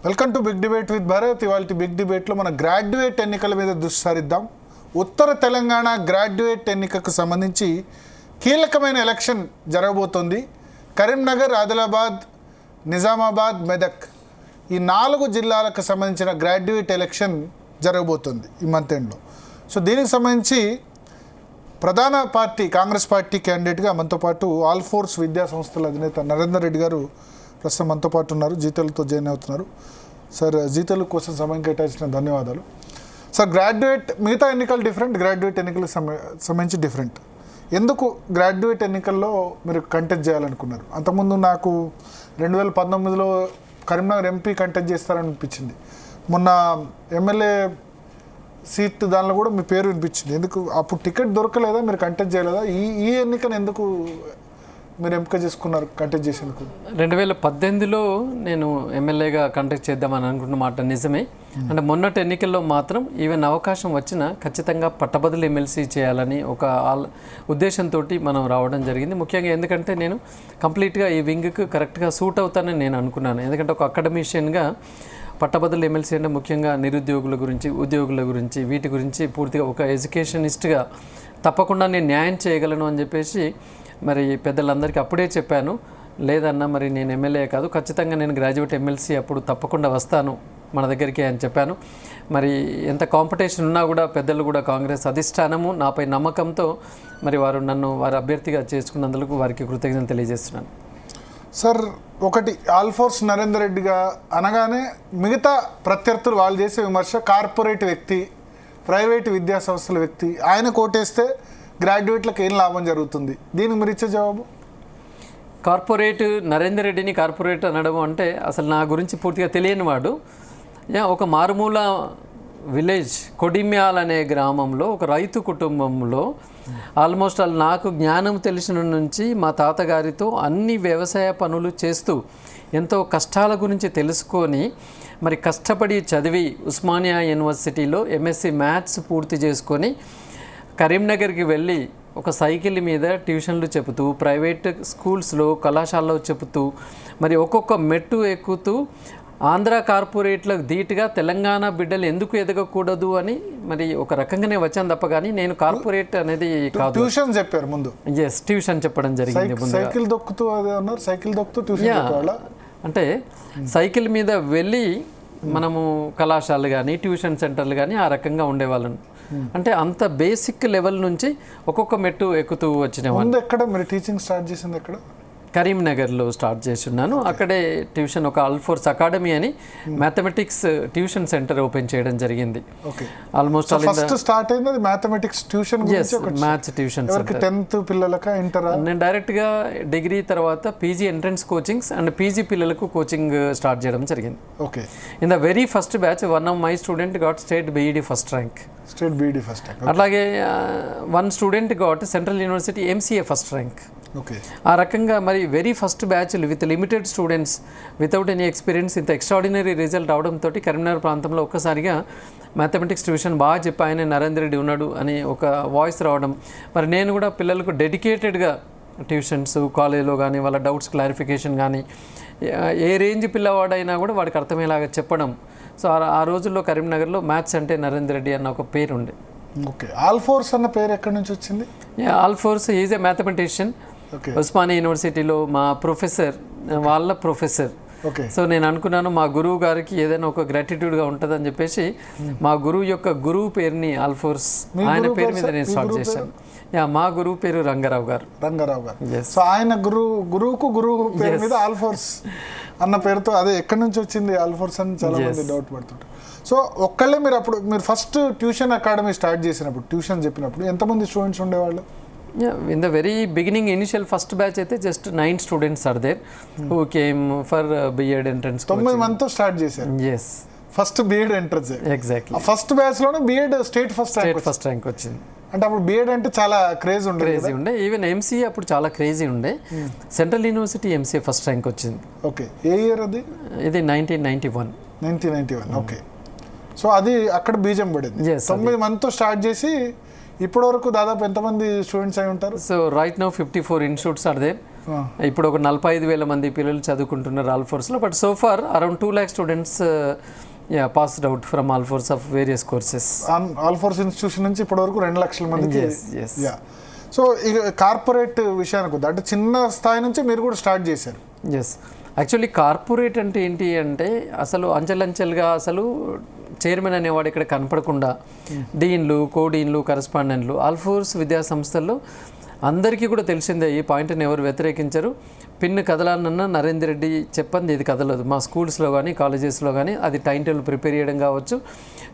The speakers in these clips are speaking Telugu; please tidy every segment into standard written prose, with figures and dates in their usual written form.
Welcome to big debate with Bharat. ఇవాళ బిగ్ డిబేట్లో మన గ్రాడ్యుయేట్ ఎన్నికల మీద దృష్టి సారిద్దాం. ఉత్తర తెలంగాణ గ్రాడ్యుయేట్ ఎన్నికకు సంబంధించి కీలకమైన ఎలక్షన్ జరగబోతోంది. కరీంనగర్, ఆదిలాబాద్, నిజామాబాద్, మెదక్ ఈ 4 జిల్లాలకు సంబంధించిన గ్రాడ్యుయేట్ ఎలక్షన్ జరగబోతుంది ఈ మంత్ ఎండ్లో. సో దీనికి సంబంధించి ప్రధాన పార్టీ కాంగ్రెస్ పార్టీ క్యాండిడేట్గా మనతో పాటు ఆల్ ఫోర్స్ విద్యా సంస్థల అధినేత నరేందర్ రెడ్డి గారు ప్రస్తుతం మనతో పాటు ఉన్నారు. జీతాలతో జాయిన్ అవుతున్నారు. సార్, జీతాల కోసం సమయం కేటాయించిన ధన్యవాదాలు. సార్, గ్రాడ్యుయేట్ మిగతా ఎన్నికలు డిఫరెంట్, గ్రాడ్యుయేట్ ఎన్నికలకు సంబంధించి డిఫరెంట్. ఎందుకు గ్రాడ్యుయేట్ ఎన్నికల్లో మీరు కంటెస్ట్ చేయాలనుకున్నారు? అంతకుముందు నాకు 2019లో కరీంనగర్ ఎంపీ కంటెస్ట్ చేస్తారని అనిపించింది. మొన్న ఎమ్మెల్యే సీట్ దానిలో కూడా మీ పేరు వినిపించింది. ఎందుకు అప్పుడు టికెట్ దొరకలేదా? మీరు కంటెస్ట్ చేయలేదా? ఈ ఎన్నికను ఎందుకు మీరు ఎంపిక చేసుకున్నారు కంటెస్ట్ చేసేందుకు? 2018లో నేను ఎమ్మెల్యేగా కంటెస్ట్ చేద్దామని అనుకున్న మాట నిజమే. అంటే మొన్నటి ఎన్నికల్లో మాత్రం ఈవెన్ అవకాశం వచ్చినా ఖచ్చితంగా పట్టభద్రులు ఎమ్మెల్సీ చేయాలని ఒక ఉద్దేశంతో మనం రావడం జరిగింది. ముఖ్యంగా ఎందుకంటే నేను కంప్లీట్గా ఈ వింగ్కి కరెక్ట్గా సూట్ అవుతానని నేను అనుకున్నాను. ఎందుకంటే ఒక అకాడమిషియన్గా పట్టభద్రులు ఎమ్మెల్సీ అంటే ముఖ్యంగా నిరుద్యోగుల గురించి, ఉద్యోగుల గురించి, వీటి గురించి పూర్తిగా ఒక ఎడ్యుకేషనిస్ట్గా తప్పకుండా నేను న్యాయం చేయగలను అని చెప్పేసి మరి పెద్దలందరికీ అప్పుడే చెప్పాను. లేదన్నా మరి నేను ఎమ్మెల్యే కాదు, ఖచ్చితంగా నేను గ్రాడ్యుయేట్ ఎమ్మెల్సీ అప్పుడు తప్పకుండా వస్తాను మన దగ్గరికి అని చెప్పాను. మరి ఎంత కాంపిటీషన్ ఉన్నా కూడా పెద్దలు కూడా కాంగ్రెస్ అధిష్టానము నాపై నమ్మకంతో మరి నన్ను వారి అభ్యర్థిగా చేసుకున్నందుకు వారికి కృతజ్ఞతలు తెలియజేస్తున్నాను. సార్, ఒకటి ఆల్ ఫోర్స్ నరేందర్ రెడ్డిగా అనగానే మిగతా ప్రత్యర్థులు వాళ్ళు చేసే విమర్శ కార్పొరేట్ వ్యక్తి, ప్రైవేటు విద్యా సంస్థల వ్యక్తి, ఆయన కోటేస్తే గ్రాడ్యుయేట్లకు ఏం లాభం జరుగుతుంది? దీనికి మీరు ఇచ్చే జవాబు? కార్పొరేట్ నరేందర్ రెడ్డిని కార్పొరేట్ అనడం అంటే అసలు నా గురించి పూర్తిగా తెలియని వాడు. ఒక మారుమూల విలేజ్ కొడిమ్యాల్ అనే గ్రామంలో ఒక రైతు కుటుంబంలో ఆల్మోస్ట్ నాకు జ్ఞానం తెలిసిన నుంచి మా తాతగారితో అన్ని వ్యవసాయ పనులు చేస్తూ ఎంతో కష్టాల గురించి తెలుసుకొని మరి కష్టపడి చదివి ఉస్మానియా యూనివర్సిటీలో ఎంఎస్సి మ్యాథ్స్ పూర్తి చేసుకొని కరీంనగర్కి వెళ్ళి ఒక సైకిల్ మీద ట్యూషన్లు చెబుతూ ప్రైవేట్ స్కూల్స్లో కళాశాలలో చెబుతూ మరి ఒక్కొక్క మెట్టు ఎక్కుతూ ఆంధ్ర కార్పొరేట్లకు ధీటుగా తెలంగాణ బిడ్డలు ఎందుకు ఎదగకూడదు అని మరి ఒక రకంగానే వచ్చాను తప్ప కానీ నేను కార్పొరేట్ అనేది కాదు. ట్యూషన్ చెప్పారు ముందు? ఎస్, ట్యూషన్ చెప్పడం జరిగింది. సైకిల్ దొక్కుతూ అదే అన్నారు, సైకిల్ దొక్కుతూ ట్యూషన్. అంటే సైకిల్ మీద వెళ్ళి మనము కళాశాలలు కానీ ట్యూషన్ సెంటర్లు కానీ ఆ రకంగా ఉండేవాళ్ళను. అంటే అంత బేసిక్ లెవెల్ నుంచి ఒక్కొక్క మెట్టు ఎక్కుతూ వచ్చిన వాళ్ళు. ఎక్కడ మీరు టీచింగ్ స్టార్ట్ చేసింది? ఎక్కడ? కరీంనగర్లో స్టార్ట్ చేస్తున్నాను. అక్కడే ట్యూషన్ ఒక ఆల్ ఫోర్స్ అకాడమీ అని మ్యాథమెటిక్స్ ట్యూషన్ సెంటర్ ఓపెన్ చేయడం జరిగింది. ఆల్మోస్ట్ ఫస్ట్ స్టార్ట్ అయింది mathematics tuition, maths tuition. 10th పిల్లలకా ఇంటర్? నేను డైరెక్ట్గా డిగ్రీ తర్వాత PG entrance coachings and PG పిల్లలకు కోచింగ్ స్టార్ట్ చేయడం జరిగింది. Okay. In the very first batch one of my student got state BEd first rank. అట్లాగే one student got central university MCA first rank. ఆ రకంగా మరి వెరీ ఫస్ట్ బ్యాచ్లు with limited students without any experience ఇంత ఎక్స్ట్రాడినరీ రిజల్ట్ అవడంతో కరీంనగర్ ప్రాంతంలో ఒక్కసారిగా మ్యాథమెటిక్స్ ట్యూషన్ బాగా చెప్పి ఆయన నరేందర్ రెడ్డి ఉన్నాడు అని ఒక వాయిస్ రావడం. మరి నేను కూడా పిల్లలకు డెడికేటెడ్గా ట్యూషన్స్ కాలేజీలో కానీ వాళ్ళ డౌట్స్ క్లారిఫికేషన్ కానీ ఏ రేంజ్ పిల్లవాడైనా కూడా వాడికి అర్థమయ్యేలాగా చెప్పడం. సో ఆ రోజుల్లో కరీంనగర్లో మ్యాథ్స్ అంటే నరేందర్ రెడ్డి అన్న ఒక పేరు ఉండే. ఓకే. ఆల్ ఫోర్స్ అన్న పేరు ఎక్కడి నుంచి వచ్చింది? All force is a mathematician. Osmania యూనివర్సిటీలో మా ప్రొఫెసర్ వాళ్ళ ప్రొఫెసర్. సో నేను అనుకున్నాను మా గురువు గారికి ఏదైనా ఒక గ్రాటిట్యూడ్గా ఉంటుందని చెప్పేసి మా గురువు యొక్క గురువు పేరుని ఆల్ ఫోర్స్ ఆయన పేరు మీద నేను స్టార్ట్ చేశాను. మా గురువు పేరు రంగారావు గారు. సో ఆయన గురువుకు గురువు పేరు మీద ఆల్ ఫోర్స్ అన్న పేరుతో, అదే ఎక్కడి నుంచి వచ్చింది ఆల్ ఫోర్స్ అని చాలా మంది డౌట్ పడుతుంటారు. సో ఒక్కళ్ళే మీరు ఫస్ట్ ట్యూషన్ అకాడమీ స్టార్ట్ చేసినప్పుడు, ట్యూషన్ చెప్పినప్పుడు ఎంతమంది స్టూడెంట్స్ ఉండేవాళ్ళు? In the very beginning initial first batch అయితే just 9 students are there who came for BEd entrance. 9 మందితో స్టార్ట్ చేశారు. Yes, first BEd entrance. Exactly. First batch లోనే బిఎడ్ స్టేట్ ఫస్ట్ ర్యాంక్ వచ్చింది. అంటే అప్పుడు బిఎడ్ అంటే చాలా క్రేజీ ఉండే. ఈవెన్ ఎంసీఏ అప్పుడు చాలా క్రేజీ ఉండే. Central university MCA first rank వచ్చింది. ఓకే. ఏ ఇయర్ అది? ఇది 1991. ఓకే. సో అది అక్కడ బీజం పడింది. 9 మందితో స్టార్ట్ చేసి ఇప్పటి వరకు దాదాపు ఎంతమంది స్టూడెంట్స్ అయి ఉంటారు? So right now 54 institutes are there. ఇప్పుడు ఒక 45,000 మంది పిల్లలు చదువుకుంటున్నారు ఆల్ఫోర్స్లో. But so far around 2 lakh students passed out from Alphores of various courses. Alphores institution నుంచి ఇప్పటి వరకు 2 లక్షల మందికి. యా. సో ఇక కార్పొరేట్ విషయానికి వద్దాం. అంటే చిన్న స్థాయి నుంచి మీరు కూడా స్టార్ట్ చేశారు. ఎస్, యాక్చువల్లీ కార్పొరేట్ అంటే ఏంటి అంటే అసలు అంచెలంచెలుగా అసలు చైర్మన్ అనేవాడు ఇక్కడ కనపడకుండా డీన్లు, కోడీన్లు, కరస్పాండెంట్లు ఆల్ఫోర్స్ విద్యా సంస్థల్లో అందరికీ కూడా తెలిసిందే. ఈ పాయింట్ని ఎవరు వ్యతిరేకించరు. పిన్ను కదలాలన్నా నరేందర్ రెడ్డి చెప్పంది ఇది కదలదు. మా స్కూల్స్లో కానీ కాలేజెస్లో కానీ అది టైం టేబుల్ ప్రిపేర్ చేయడం కావచ్చు,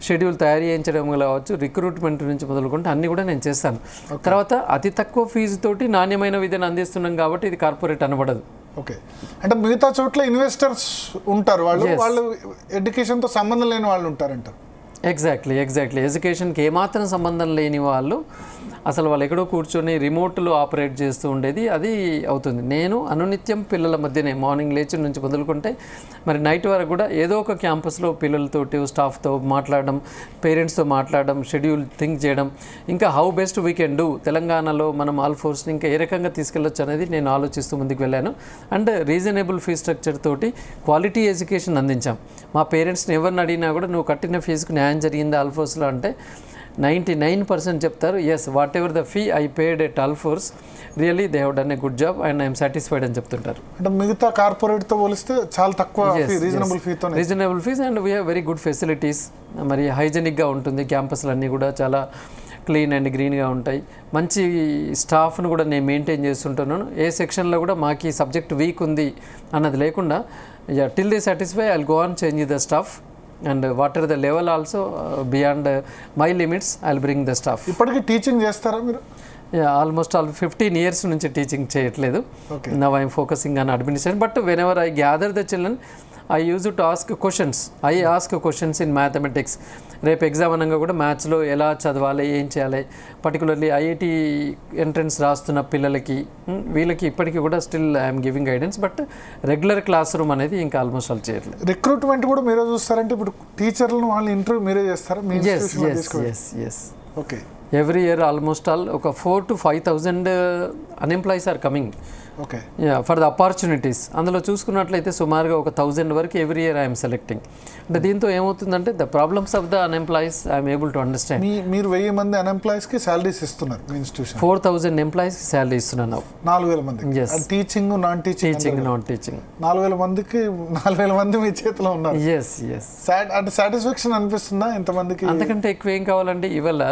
షెడ్యూల్ తయారు చేయించడం కావచ్చు, రిక్రూట్మెంట్ నుంచి మొదలుకుంటే అన్నీ కూడా నేను చేస్తాను. తర్వాత అతి తక్కువ ఫీజుతోటి నాణ్యమైన విద్యను అందిస్తున్నాం కాబట్టి ఇది కార్పొరేట్ అనబడదు. ఓకే, అంటే మిగతా చోట్ల ఇన్వెస్టర్స్ ఉంటారు, వాళ్ళు ఎడ్యుకేషన్తో సంబంధం లేని వాళ్ళు ఉంటారంటారు. ఎగ్జాక్ట్లీ ఎడ్యుకేషన్కి ఏమాత్రం సంబంధం లేని వాళ్ళు అసలు వాళ్ళు ఎక్కడో కూర్చొని రిమోట్లో ఆపరేట్ చేస్తూ ఉండేది అది అవుతుంది. నేను అనునిత్యం పిల్లల మధ్యనే మార్నింగ్ లేచి నుంచి మొదలుకుంటే మరి నైట్ వరకు కూడా ఏదో ఒక క్యాంపస్లో పిల్లలతోటి స్టాఫ్తో మాట్లాడడం, పేరెంట్స్తో మాట్లాడడం, షెడ్యూల్ థింక్ చేయడం, ఇంకా how best we can do తెలంగాణలో మనం ఆల్ఫోర్స్ని ఇంకా ఏ రకంగా తీసుకెళ్ళొచ్చు అనేది నేను ఆలోచిస్తూ ముందుకు వెళ్ళాను. అండ్ రీజనబుల్ ఫీ స్ట్రక్చర్ తోటి క్వాలిటీ ఎడ్యుకేషన్ అందించాం. మా పేరెంట్స్ని ఎవరిని అడిగినా కూడా నువ్వు కట్టిన ఫీజుకు న్యాయం జరిగింది ఆల్ఫోర్స్లో అంటే 99% చెప్తారు yes, whatever the fee I paid at Alphores really they have done a good job and I'm satisfied అని చెప్తుంటారు. అంటే మిగతా కార్పొరేట్తో పోలిస్తే చాలా తక్కువ reasonable fees and we have very good facilities. మరి హైజెనిక్గా ఉంటుంది, క్యాంపస్లు అన్నీ కూడా చాలా క్లీన్ అండ్ గ్రీన్గా ఉంటాయి. మంచి స్టాఫ్ను కూడా నేను మెయింటైన్ చేస్తుంటున్నాను. ఏ సెక్షన్లో కూడా మాకు ఈ సబ్జెక్ట్ వీక్ ఉంది అన్నది లేకుండా till they satisfy I will go on change the staff and what are the level also beyond my limits I will bring the staff. ఇప్పటికీ టీచింగ్ చేస్తారా మీరు? ఆల్మోస్ట్ 15 years నుంచి టీచింగ్ చేయట్లేదు. Now I'm focusing on administration. But whenever I gather the children I use to ask questions. I ask questions in mathematics. రేపు ఎగ్జామ్ అనగా కూడా మ్యాథ్స్లో ఎలా చదవాలి, ఏం చేయాలి, పర్టికులర్లీ ఐఐటి ఎంట్రన్స్ రాస్తున్న పిల్లలకి వీళ్ళకి ఇప్పటికీ కూడా still I'm giving guidance. But regular class room అనేది ఇంకా ఆల్మోస్ట్ వాళ్ళు చేయట్లేదు. రిక్రూట్మెంట్ కూడా మీరే చూస్తారంటే ఇప్పుడు టీచర్లను వాళ్ళు ఇంటర్వ్యూ మీరే చేస్తారా? Yes. Okay, every year almost all ఒక 4,000 to 5,000 unemployees are coming. Okay, for the opportunities. అందులో చూసుకున్నట్లయితే సుమారుగా ఒక 1,000 వరకు ఎవ్రీ ఇయర్ ఐఎమ్ సెలెక్టింగ్. అంటే దీంతో ఏమవుతుందంటే the problems of the unemployees I'm able to understand. మీరు 1000 మంది అన్ఎంప్లాయీస్కి శాలరీస్ ఇస్తున్నారు మీ ఇన్స్టిట్యూషన్? 4,000 ఎంప్లాయీస్కి శాలరీ ఇస్తున్నాను. 4,000 మంది టీచింగ్ నాన్ టీచింగ్ 4,000 మందికి 4,000 మంది మీ చేతిలో ఉన్నారు. ఎస్. అంటే సాటిస్ఫాక్షన్ అనిపిస్తుందా ఇంతమందికి? అంతకంటే ఎక్కువ ఏం కావాలండి. ఇవాళ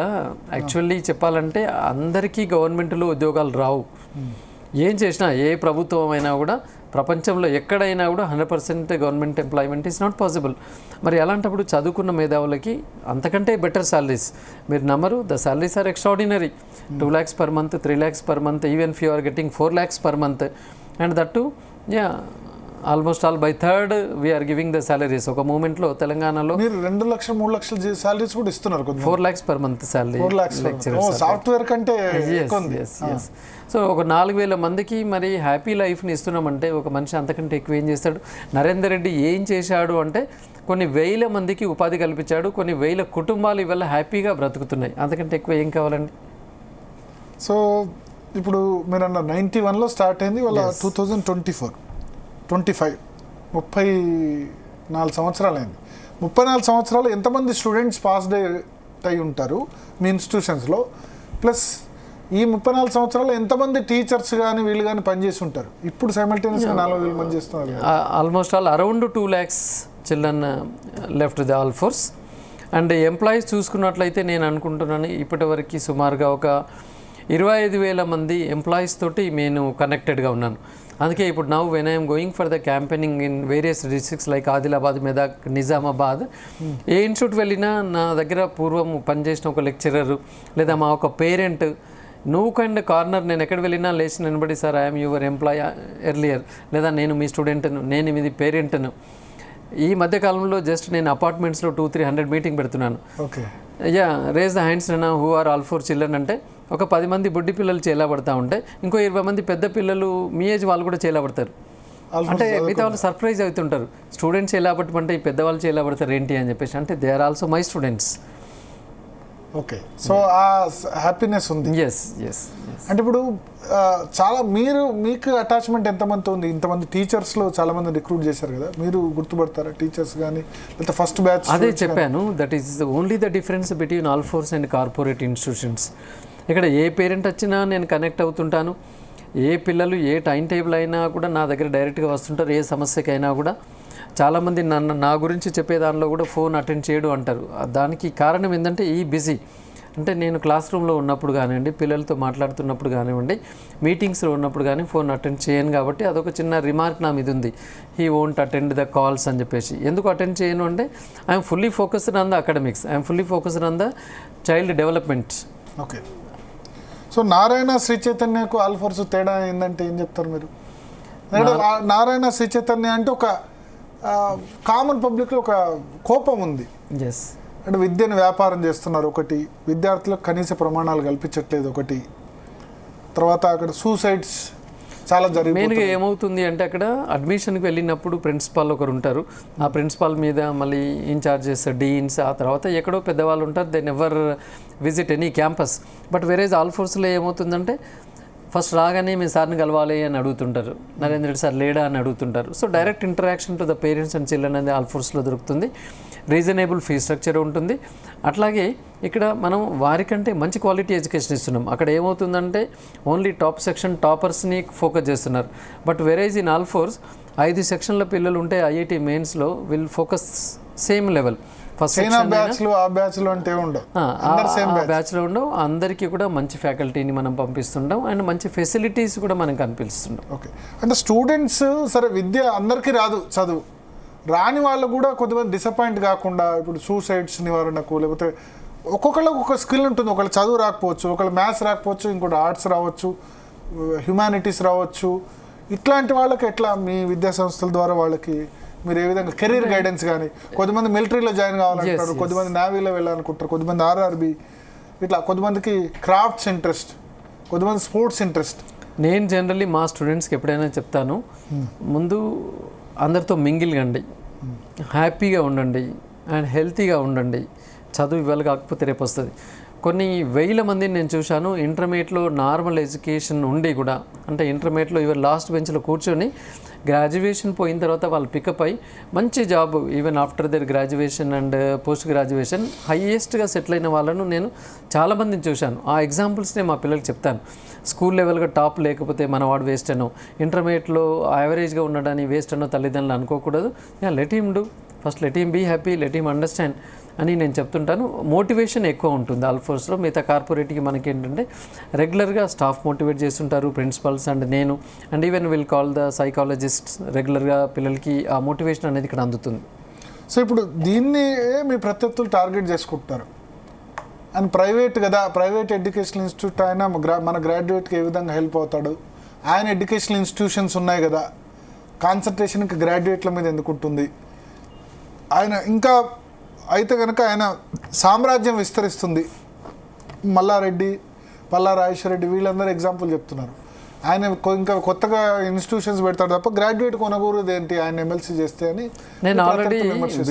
యాక్చువల్లీ చెప్పాలంటే అందరికీ గవర్నమెంట్లో ఉద్యోగాలు రావు. ఏం చేసినా ఏ ప్రభుత్వం అయినా కూడా ప్రపంచంలో ఎక్కడైనా కూడా 100% government employment is not possible. మరి అలాంటప్పుడు చదువుకున్న మేధావులకి అంతకంటే బెటర్ శాలరీస్ మీరు నమ్మరు. The salaries are extraordinary. 2 lakhs per month, 3 lakhs per month, even if you are getting 4 lakhs per month and that too almost all by third we are giving the salaries. ఒక మూమెంట్లో తెలంగాణలో మీరు 2 లక్షలు 3 లక్షల సాలరీస్ కూడా ఇస్తున్నారు. 4 lakhs per month salary. Software కంటే. సో ఒక 4,000 మందికి మరి హ్యాపీ లైఫ్ని ఇస్తున్నామంటే ఒక మనిషి అంతకంటే ఎక్కువ ఏం చేస్తాడు? నరేందర్ రెడ్డి ఏం చేశాడు అంటే కొన్ని వేల మందికి ఉపాధి కల్పించాడు, కొన్ని వేల కుటుంబాలు ఇవాళ హ్యాపీగా బ్రతుకుతున్నాయి. అంతకంటే ఎక్కువ ఏం కావాలండి? సో ఇప్పుడు మీరు అన్న 91లో స్టార్ట్ అయింది, వాళ్ళ 2024, 25, 34 సంవత్సరాలు అయింది. 34 సంవత్సరాలు ఎంతమంది స్టూడెంట్స్ పాస్డ్ అయి ఉంటారు మీ ఇన్స్టిట్యూషన్స్లో? ప్లస్ ఈ 34 సంవత్సరాలు ఎంతమంది టీచర్స్ కానీ వీళ్ళు కానీ పనిచేసి ఉంటారు? ఇప్పుడు సైమల్టేనియస్గా 4,000 మంది చేస్తున్నారు. Almost all around 2 lakhs children left the all force. And employees చూసుకున్నట్లయితే నేను అనుకుంటున్నాను ఇప్పటివరకు సుమారుగా ఒక 25,000 మంది ఎంప్లాయీస్ తోటి నేను కనెక్టెడ్గా ఉన్నాను. అందుకే ఇప్పుడు now when I'm going for the campaigning in various districts like Adilabad, Medak, Nizamabad, A institute వెళ్ళినా నా దగ్గర పూర్వం పనిచేసిన ఒక లెక్చరర్ లేదా మా ఒక పేరెంట్ నువ్వు కైండ్ కార్నర్ నేను ఎక్కడ వెళ్ళినా లేచి నిలబడి sir I'm your employee earlier, లేదా నేను మీ స్టూడెంట్ను, నేను మీది పేరెంట్ను. ఈ మధ్యకాలంలో జస్ట్ నేను అపార్ట్మెంట్స్లో 200-300 మీటింగ్ పెడుతున్నాను. ఓకే, రేజ్ ద హ్యాండ్స్ నన్నా who are Alphores children అంటే ఒక 10 మంది బుడ్డి పిల్లలు చేలాబడతా ఉంటే ఇంకో 20 మంది పెద్ద పిల్లలు మీ ఏజ్ వాళ్ళు కూడా చేలాబడతారు. అంటే మిగతా వాళ్ళు సర్ప్రైజ్ అవుతుంటారు, స్టూడెంట్స్ చేలాబట్టమంటే ఈ పెద్దవాళ్ళు చేలాబడతారు ఏంటి అని చెప్పేసి. అంటే they are also my students. Okay, so ఆ హ్యాపీనెస్ ఉంది. ఎస్ ఎస్ అంటే ఇప్పుడు చాలా మీకు అటాచ్మెంట్ ఎంతమంది ఉంది? ఇంతమంది టీచర్స్లో చాలా మంది రిక్రూట్ చేశారు కదా, మీరు గుర్తుపడతారా టీచర్స్ కానీ, లేకపోతే ఫస్ట్ బ్యాచ్? అదే చెప్పాను, that is only the difference between all force and corporate institutions. ఇక్కడ ఏ పేరెంట్ వచ్చినా నేను కనెక్ట్ అవుతుంటాను, ఏ పిల్లలు ఏ టైం టేబుల్ అయినా కూడా నా దగ్గర డైరెక్ట్గా వస్తుంటారు, ఏ సమస్యకైనా కూడా. చాలామంది నా గురించి చెప్పే దానిలో కూడా ఫోన్ అటెండ్ చేయడు అంటారు. దానికి కారణం ఏంటంటే ఈ బిజీ. అంటే నేను క్లాస్ రూమ్లో ఉన్నప్పుడు కానివ్వండి, పిల్లలతో మాట్లాడుతున్నప్పుడు కానివ్వండి, మీటింగ్స్లో ఉన్నప్పుడు కానీ ఫోన్ అటెండ్ చేయను. కాబట్టి అదొక చిన్న రిమార్క్ నా మీద ఉంది, he won't attend the calls అని చెప్పేసి. ఎందుకు అటెండ్ చేయను అంటే I'm fully focused on the academics, I'm fully focused on the child development. Okay, so Narayana Sri చైతన్యకు ఆల్ ఫోర్స్ తేడా ఏంటంటే ఏం చెప్తారు మీరు? నారాయణ శ్రీ చైతన్య అంటే ఒక కామన్ పబ్లిక్లో ఒక కోపం ఉంది. ఎస్, అంటే విద్యను వ్యాపారం చేస్తున్నారు ఒకటి, విద్యార్థులకు కనీస ప్రమాణాలు కల్పించట్లేదు ఒకటి, తర్వాత అక్కడ సూసైడ్స్ చాలా జరిగి. మెయిన్గా ఏమవుతుంది అంటే అక్కడ అడ్మిషన్కి వెళ్ళినప్పుడు ప్రిన్సిపాల్ ఒకరు ఉంటారు, ఆ ప్రిన్సిపాల్ మీద మళ్ళీ ఇన్ఛార్జెస్, డీన్స్, ఆ తర్వాత ఎక్కడో పెద్దవాళ్ళు ఉంటారు, they never visit any campus. But whereas ఆల్ ఫోర్స్లో ఏమవుతుందంటే ఫస్ట్ రాగానే మీ సార్ని కలవాలి అని అడుగుతుంటారు, నరేంద్ర రెడ్డి సార్ లేడా అని అడుగుతుంటారు. So direct interaction to the parents and children అనేది ఆల్ ఫోర్స్లో దొరుకుతుంది. రీజనబుల్ ఫీ స్ట్రక్చర్ ఉంటుంది. అట్లాగే ఇక్కడ మనం వారికంటే మంచి క్వాలిటీ ఎడ్యుకేషన్ ఇస్తున్నాం. అక్కడ ఏమవుతుందంటే ఓన్లీ టాప్ సెక్షన్ టాపర్స్ని ఫోకస్ చేస్తున్నారు. But whereas in Alphores 5 సెక్షన్ల పిల్లలు ఉంటే ఐఐటి మెయిన్స్లో will focus same level. First బ్యాచ్లో ఉండవు, అందరికీ కూడా మంచి ఫ్యాకల్టీని మనం పంపిస్తుంటాం అండ్ మంచి ఫెసిలిటీస్ కూడా మనం కనిపిస్తుంటాం. ఓకే, అంటే స్టూడెంట్స్ సరే విద్య అందరికీ రాదు, చదువు రాని వాళ్ళు కూడా కొంతమంది డిసప్పాయింట్ కాకుండా ఇప్పుడు సూసైడ్స్ నివారణకు, లేకపోతే ఒక్కొక్కళ్ళకి ఒక స్కిల్ ఉంటుంది. ఒకళ్ళు చదువు రాకపోవచ్చు, ఒకళ్ళు మ్యాథ్స్ రాకపోవచ్చు, ఇంకోటి ఆర్ట్స్ రావచ్చు, హ్యుమానిటీస్ రావచ్చు. ఇట్లాంటి వాళ్ళకి ఎట్లా మీ విద్యా సంస్థల ద్వారా వాళ్ళకి మీరు ఏ విధంగా కెరీర్ గైడెన్స్ కానీ, కొంతమంది మిలిటరీలో జాయిన్ కావాలంటారు, కొంతమంది నేవీలో వెళ్ళాలనుకుంటారు, కొంతమంది ఆర్ఆర్బి, ఇట్లా కొంతమందికి క్రాఫ్ట్స్ ఇంట్రెస్ట్, కొంతమంది స్పోర్ట్స్ ఇంట్రెస్ట్. నేను జనరల్లీ మా స్టూడెంట్స్కి ఎప్పుడైనా చెప్తాను, ముందు అందరితో మింగిల్ కండి, హ్యాపీగా ఉండండి అండ్ హెల్తీగా ఉండండి. చదువు ఇవాళ కాకపోతే రేపు వస్తుంది. కొన్ని వేల మందిని నేను చూశాను ఇంటర్మీడియట్లో నార్మల్ ఎడ్యుకేషన్ ఉండి కూడా, అంటే ఇంటర్మీడియట్లో ఈవెన్ లాస్ట్ బెంచ్లో కూర్చొని గ్రాడ్యుయేషన్ పోయిన తర్వాత వాళ్ళు పికప్ అయ్యి మంచి job even after their graduation and post graduation హైయెస్ట్గా సెటిల్ అయిన వాళ్ళను నేను చాలామందిని చూశాను. ఆ ఎగ్జాంపుల్స్నే మా పిల్లలకి చెప్తాను. స్కూల్ లెవెల్గా టాప్ లేకపోతే మనవాడు వేస్ట్ అనో, ఇంటర్మీడియట్లో యావరేజ్గా ఉండడాన్ని వేస్ట్ అనో తల్లిదండ్రులు అనుకోకూడదు. Let him do, first let him be happy, let him understand అని నేను చెప్తుంటాను. మోటివేషన్ ఎక్కువ ఉంటుంది ఆల్ ఫోర్స్లో. మిగతా కార్పొరేట్కి మనకి ఏంటంటే రెగ్యులర్గా స్టాఫ్ మోటివేట్ చేస్తుంటారు, ప్రిన్సిపల్స్ అండ్ నేను and even will call the psychologists. రెగ్యులర్గా పిల్లలకి ఆ మోటివేషన్ అనేది ఇక్కడ అందుతుంది. సో ఇప్పుడు దీన్ని మీ ప్రత్యర్థులు టార్గెట్ చేసుకుంటున్నారు. అండ్ ప్రైవేట్ కదా, ప్రైవేట్ ఎడ్యుకేషనల్ ఇన్స్టిట్యూట్ అయినా మన గ్రాడ్యుయేట్కి ఏ విధంగా హెల్ప్ అవుతాడు? ఆయన ఎడ్యుకేషనల్ ఇన్స్టిట్యూషన్స్ ఉన్నాయి కదా, కాన్సన్ట్రేషన్కి గ్రాడ్యుయేట్ల మీద ఎందుకు ఉంటుంది? ఆయన ఇంకా అయితే కనుక ఆయన సామ్రాజ్యం విస్తరిస్తుంది. మల్లారెడ్డి, పల్లా రాజేశ్వరరెడ్డి వీళ్ళందరూ ఎగ్జాంపుల్ చెప్తున్నారు. ఆయన ఇంకా కొత్తగా ఇన్స్టిట్యూషన్స్ పెడతాడు తప్ప గ్రాడ్యుయేట్ కొనకూడదు ఏంటి ఆయన ఎమ్మెల్సీ చేస్తే అని. నేను already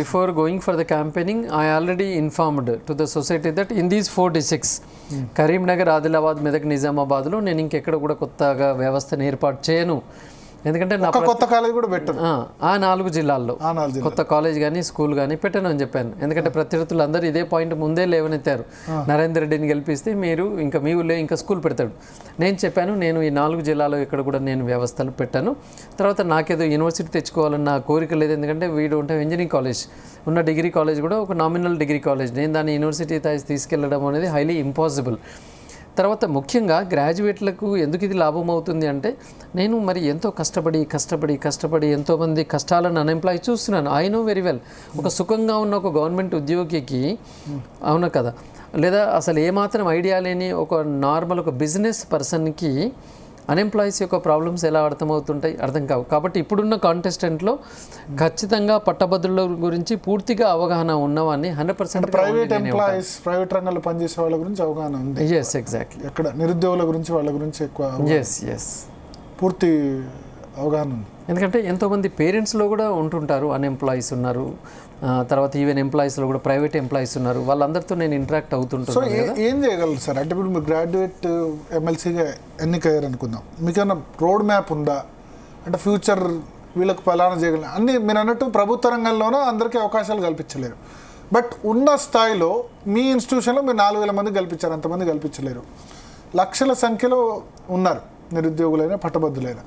before going for the campaigning I already informed to the society that in these 4 districts Karimnagar, Adilabad, Medak, నిజామాబాద్లో నేను ఇంకెక్కడ కూడా కొత్తగా వ్యవస్థను ఏర్పాటు చేయను. ఎందుకంటే నా కొత్త కాలేజ్ కూడా పెట్టను, ఆ 4 జిల్లాల్లో కొత్త కాలేజ్ కానీ స్కూల్ కానీ పెట్టను అని చెప్పాను. ఎందుకంటే ప్రత్యర్థులు అందరూ ఇదే పాయింట్ ముందే లేవనెత్తారు, నరేందర్ రెడ్డిని గెలిపిస్తే మీరు ఇంకా మీ ఊళ్ళో ఇంకా స్కూల్ పెడతాడు. నేను చెప్పాను నేను ఈ 4 జిల్లాలో ఇక్కడ కూడా నేను వ్యవస్థలు పెట్టాను. తర్వాత నాకేదో యూనివర్సిటీ తెచ్చుకోవాలన్న కోరిక లేదు. ఎందుకంటే వీడు ఉంటే ఇంజనీరింగ్ కాలేజ్ ఉన్న డిగ్రీ కాలేజ్ కూడా ఒక నామినల్ డిగ్రీ కాలేజ్, నేను దాన్ని యూనివర్సిటీ తీసుకెళ్ళడం అనేది హైలీ ఇంపాసిబుల్. తర్వాత ముఖ్యంగా గ్రాడ్యుయేట్లకు ఎందుకు ఇది లాభం అవుతుంది అంటే నేను మరి ఎంతో కష్టపడి ఎంతోమంది కష్టాలను అన్ఎంప్లాయ్ చూస్తున్నాను. I know very well. ఒక సుఖంగా ఉన్న ఒక గవర్నమెంట్ ఉద్యోగికి అవునా కదా, లేదా అసలు ఏమాత్రం ఐడియా లేని ఒక నార్మల్ ఒక బిజినెస్ పర్సన్కి అన్ఎంప్లాయీస్ యొక్క ప్రాబ్లమ్స్ ఎలా అర్థం కావు. కాబట్టి ఇప్పుడున్న కాంటెస్టెంట్లో ఖచ్చితంగా పట్టభద్రుల గురించి పూర్తిగా అవగాహన ఉన్నవాన్ని 100% ప్రైవేట్ ఎంప్లాయీస్, ప్రైవేట్ రంగంలో పనిచేసే వాళ్ళ గురించి అవగాహన ఉంది. Yes, exactly. ఎక్కడ నిరుద్యోగుల గురించి వాళ్ళ గురించి ఎక్కువ ఎస్ పూర్తి అవగాహన ఉంది. ఎందుకంటే ఎంతోమంది పేరెంట్స్లో కూడా ఉంటుంటారు, అన్ఎంప్లాయీస్ ఉన్నారు, తర్వాత ఈవెన్ ఎంప్లాయీస్లో కూడా ప్రైవేట్ ఎంప్లాయీస్ ఉన్నారు, వాళ్ళందరితో నేను ఇంటరాక్ట్ సో అవుతుంటాను కదా. ఏం చేయగలరు సార్? అంటే ఇప్పుడు మీరు గ్రాడ్యుయేట్ ఎమ్మెల్సీగా ఎన్నికయ్యారు అనుకుందాం, మీకేమైనా రోడ్ మ్యాప్ ఉందా? అంటే ఫ్యూచర్ వీళ్ళకి పలానా చేయగలరు అన్నీ మీరు అన్నట్టు ప్రభుత్వ రంగంలోనూ అందరికీ అవకాశాలు కల్పించలేరు. బట్ ఉన్న స్థాయిలో మీ ఇన్స్టిట్యూషన్లో మీరు 4,000 మంది కల్పించారు, అంతమంది కల్పించలేరు. లక్షల సంఖ్యలో ఉన్నారు నిరుద్యోగులైనా పట్టభద్రులైనా.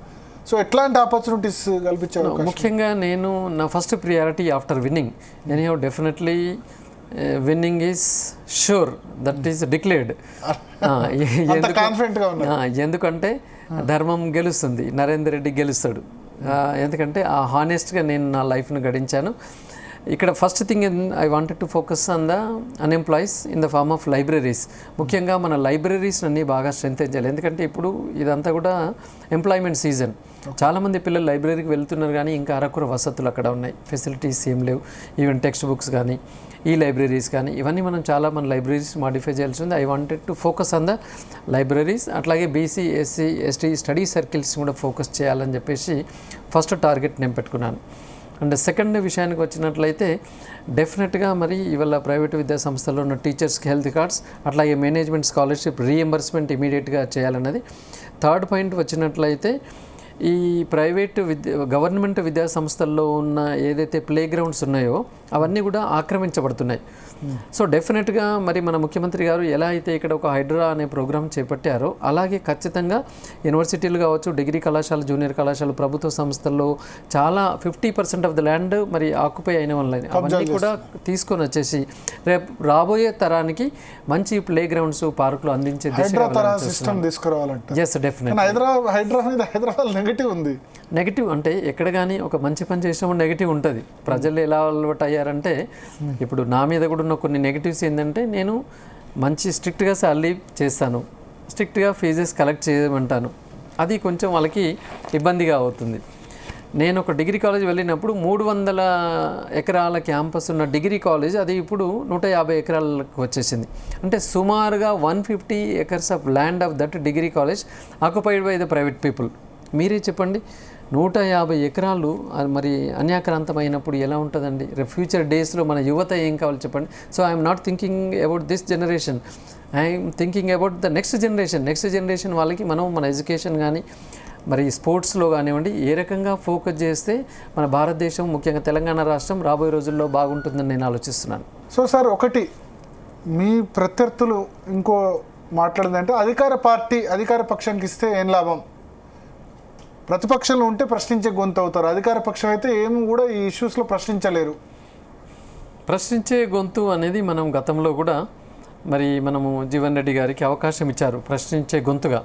సో ఎట్లాంటి ఆపర్చునిటీస్ కల్పించారు? ముఖ్యంగా నేను నా first priority after winning anyhow definitely winnowing is sure, that is declared. కాన్ఫిడెంట్గా ఉన్నారు. ఎందుకంటే ధర్మం గెలుస్తుంది, నరేందర్ రెడ్డి గెలుస్తాడు. ఎందుకంటే ఆ హానెస్ట్గా నేను నా లైఫ్ను గడించాను. ఇక్కడ first thing I wanted to focus on the unemployees in the form of libraries. ముఖ్యంగా మన లైబ్రరీస్ అన్నీ బాగా స్ట్రెంథెన్ చేయాలి. ఎందుకంటే ఇప్పుడు ఇదంతా కూడా ఎంప్లాయ్మెంట్ సీజన్. చాలామంది పిల్లలు లైబ్రరీకి వెళ్తున్నారు, కానీ ఇంకా అరకుర వసతులు అక్కడ ఉన్నాయి, ఫెసిలిటీస్ ఏం లేవు. ఈవెన్ టెక్స్ట్ బుక్స్ కానీ ఈ లైబ్రరీస్ కానీ ఇవన్నీ మన లైబ్రరీస్ మాడిఫై చేయాల్సి ఉంది. I wanted to focus on the libraries. అట్లాగే BC SC ST study circles కూడా ఫోకస్ చేయాలని చెప్పేసి ఫస్ట్ టార్గెట్ నేను పెట్టుకున్నాను. అండ్ సెకండ్ విషయానికి వచ్చినట్లయితే డెఫినెట్గా మరి ఇవాళ ప్రైవేటు విద్యా సంస్థల్లో ఉన్న టీచర్స్కి హెల్త్ కార్డ్స్, అట్లాగే మేనేజ్మెంట్ స్కాలర్షిప్ రీఎంబర్స్మెంట్ ఇమీడియట్గా చేయాలన్నది. థర్డ్ పాయింట్ వచ్చినట్లయితే ఈ గవర్నమెంట్ విద్యా సంస్థల్లో ఉన్న ఏదైతే ప్లే గ్రౌండ్స్ ఉన్నాయో అవన్నీ కూడా ఆక్రమించబడుతున్నాయి. సో డెఫినెట్గా మరి మన ముఖ్యమంత్రి గారు ఎలా అయితే ఇక్కడ ఒక హైడ్రా అనే ప్రోగ్రామ్ చేపట్టారో అలాగే ఖచ్చితంగా యూనివర్సిటీలు కావచ్చు, డిగ్రీ కళాశాల, జూనియర్ కళాశాల, ప్రభుత్వ సంస్థల్లో చాలా 50% ఆఫ్ ద ల్యాండ్ మరి ఆక్యుపై అయిన వాళ్ళని అవన్నీ కూడా తీసుకొని వచ్చేసి రేపు రాబోయే తరానికి మంచి ప్లే గ్రౌండ్స్, పార్కులు అందించే హైదరాబాద్ నెగిటివ్ అంటే ఎక్కడ కానీ ఒక మంచి పని చేసినప్పుడు నెగిటివ్ ఉంటుంది. ప్రజలు ఎలా అలవాటు అయ్యారంటే ఇప్పుడు నా మీద కూడా ఉన్న కొన్ని నెగిటివ్స్ ఏంటంటే నేను మంచి స్ట్రిక్ట్గా శాలరీ చేస్తాను, స్ట్రిక్ట్గా ఫీజెస్ కలెక్ట్ చేయమంటాను, అది కొంచెం వాళ్ళకి ఇబ్బందిగా అవుతుంది. నేను ఒక డిగ్రీ కాలేజ్ వెళ్ళినప్పుడు 300 ఎకరాల క్యాంపస్ ఉన్న డిగ్రీ కాలేజ్ అది ఇప్పుడు 150 ఎకరాలకు వచ్చేసింది. అంటే సుమారుగా 150 acres of land of that degree college occupied by the private people. మీరే చెప్పండి, 150 ఎకరాలు మరి అన్యాక్రాంతమైనప్పుడు ఎలా ఉంటుందండి? రేపు ఫ్యూచర్ డేస్లో మన యువత ఏం కావాలి చెప్పండి. So I'm not thinking about this generation, I'm thinking about the next generation వాళ్ళకి మనం మన ఎడ్యుకేషన్ కానీ మరి స్పోర్ట్స్లో కానివ్వండి ఏ రకంగా ఫోకస్ చేస్తే మన భారతదేశం, ముఖ్యంగా తెలంగాణ రాష్ట్రం రాబోయే రోజుల్లో బాగుంటుందని నేను ఆలోచిస్తున్నాను. సో సార్, ఒకటి మీ ప్రత్యర్థులు ఇంకో మాట్లాడిందంటే అధికార పక్షానికి ఇస్తే ఏం లాభం, ప్రతిపక్షంలో ఉంటే ప్రశ్నించే గొంతు అవుతారు, అధికార పక్షం అయితే ఏమి కూడా ఈ ఇష్యూస్లో ప్రశ్నించలేరు. ప్రశ్నించే గొంతు అనేది మనం గతంలో కూడా మరి మనము జీవన్ రెడ్డి గారికి అవకాశం ఇచ్చారు ప్రశ్నించే గొంతుగా.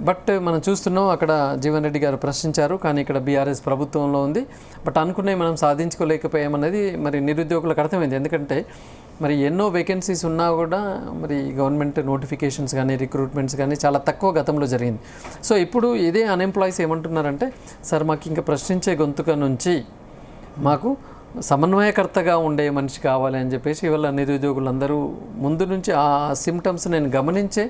బట్ మనం చూస్తున్నాం అక్కడ జీవన్ రెడ్డి గారు ప్రశ్నించారు, కానీ ఇక్కడ బీఆర్ఎస్ ప్రభుత్వంలో ఉంది. బట్ అనుకునే మనం సాధించుకోలేకపోయామన్నది మరి నిరుద్యోగులకు అర్థమైంది. ఎందుకంటే మరి ఎన్నో వేకెన్సీస్ ఉన్నా కూడా మరి గవర్నమెంట్ నోటిఫికేషన్స్ కానీ రిక్రూట్మెంట్స్ కానీ చాలా తక్కువ గతంలో జరిగింది. సో ఇప్పుడు ఇదే అన్ఎంప్లాయీస్ ఏమంటున్నారంటే, సార్ మాకు ఇంకా ప్రశ్నించే గొంతుక నుంచి మాకు సమన్వయకర్తగా ఉండే మనిషి కావాలి అని చెప్పేసి ఇవాళ నిరుద్యోగులందరూ ముందు నుంచి ఆ సిమ్టమ్స్ నేను గమనించే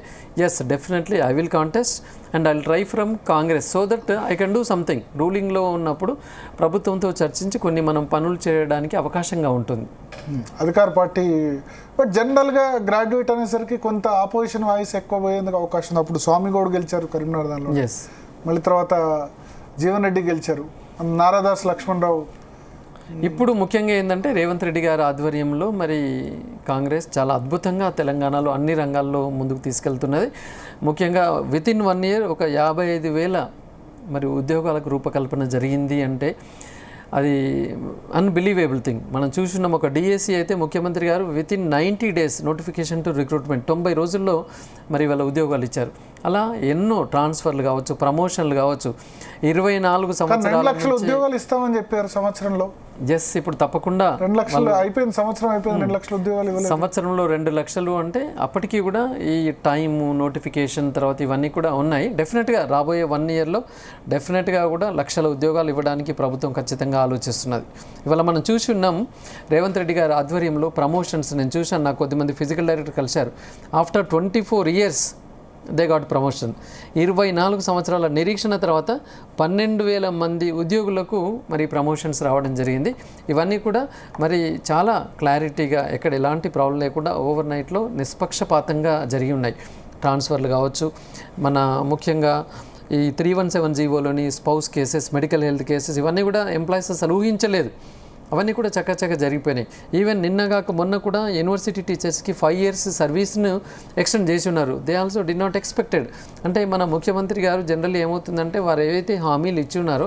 yes definitely I will contest and I will try from Congress so that I can do something. రూలింగ్లో ఉన్నప్పుడు ప్రభుత్వంతో చర్చించి కొన్ని మనం పనులు చేయడానికి అవకాశంగా ఉంటుంది. అధికార పార్టీ బట్ జనరల్గా గ్రాడ్యుయేట్ అనేసరికి కొంత ఆపోజిషన్ వాయిస్ ఎక్కువ పోయేందుకు అవకాశం ఉంది. అప్పుడు స్వామి గౌడ్ గెలిచారు కరీంనగర్ దానిలో, ఎస్. మళ్ళీ తర్వాత జీవన్ రెడ్డి గెలిచారు, నారాదాస్ లక్ష్మణరావు. ఇప్పుడు ముఖ్యంగా ఏంటంటే రేవంత్ రెడ్డి గారి ఆధ్వర్యంలో మరి కాంగ్రెస్ చాలా అద్భుతంగా తెలంగాణలో అన్ని రంగాల్లో ముందుకు తీసుకెళ్తున్నది. ముఖ్యంగా వితిన్ 1 year ఒక 55,000 మరి ఉద్యోగాలకు రూపకల్పన జరిగింది అంటే అది అన్బిలీవేబుల్ థింగ్. మనం చూస్తున్నాం ఒక డిఎస్సి అయితే ముఖ్యమంత్రి గారు within 90 days notification to recruitment 90 రోజుల్లో మరి వాళ్ళ ఉద్యోగాలు ఇచ్చారు. అలా ఎన్నో ట్రాన్స్ఫర్లు కావచ్చు, ప్రమోషన్లు కావచ్చు. 24 సంవత్సరాల 2 లక్షల ఉద్యోగాలు ఇస్తామని చెప్పారు సంవత్సరంలో. ఎస్, ఇప్పుడు తప్పకుండా 2 లక్షలు అయిపోయింది, సంవత్సరం అయిపోయింది, 2 లక్షల ఉద్యోగాలు ఇవ్వలేదు. సంవత్సరంలో 2 లక్షలు అంటే అప్పటికీ కూడా ఈ టైము నోటిఫికేషన్ తర్వాత ఇవన్నీ కూడా ఉన్నాయి. డెఫినెట్గా రాబోయే 1 yearలో డెఫినెట్గా కూడా లక్షల ఉద్యోగాలు ఇవ్వడానికి ప్రభుత్వం ఖచ్చితంగా ఆలోచిస్తున్నది. ఇవాళ మనం చూసి ఉన్నాం రేవంత్ రెడ్డి గారి ఆధ్వర్యంలో ప్రమోషన్స్. నేను చూశాను, నాకు కొద్దిమంది ఫిజికల్ డైరెక్టర్ కలిశారు. After 24 years they got promotion. 24 సంవత్సరాల నిరీక్షణ తర్వాత 12,000 మంది ఉద్యోగులకు మరి ప్రమోషన్స్ రావడం జరిగింది. ఇవన్నీ కూడా మరి చాలా క్లారిటీగా ఎక్కడ ఎలాంటి ప్రాబ్లం లేకుండా ఓవర్ నైట్లో నిష్పక్షపాతంగా జరిగి ఉన్నాయి. ట్రాన్స్ఫర్లు కావచ్చు, మన ముఖ్యంగా ఈ 317 జీవోలోని spouse cases, medical health cases, ఇవన్నీ కూడా ఎంప్లాయీస్ అసలు ఊహించలేదు. అవన్నీ కూడా చక్కచక్క జరిగిపోయినాయి. ఈవెన్ నిన్నగాక మొన్న కూడా యూనివర్సిటీ టీచర్స్కి 5 years సర్వీస్ను ఎక్స్టెండ్ చేసి ఉన్నారు. They also did not expected. అంటే మన ముఖ్యమంత్రి గారు జనరల్లీ ఏమవుతుందంటే వారు ఏవైతే హామీలు ఇచ్చి ఉన్నారో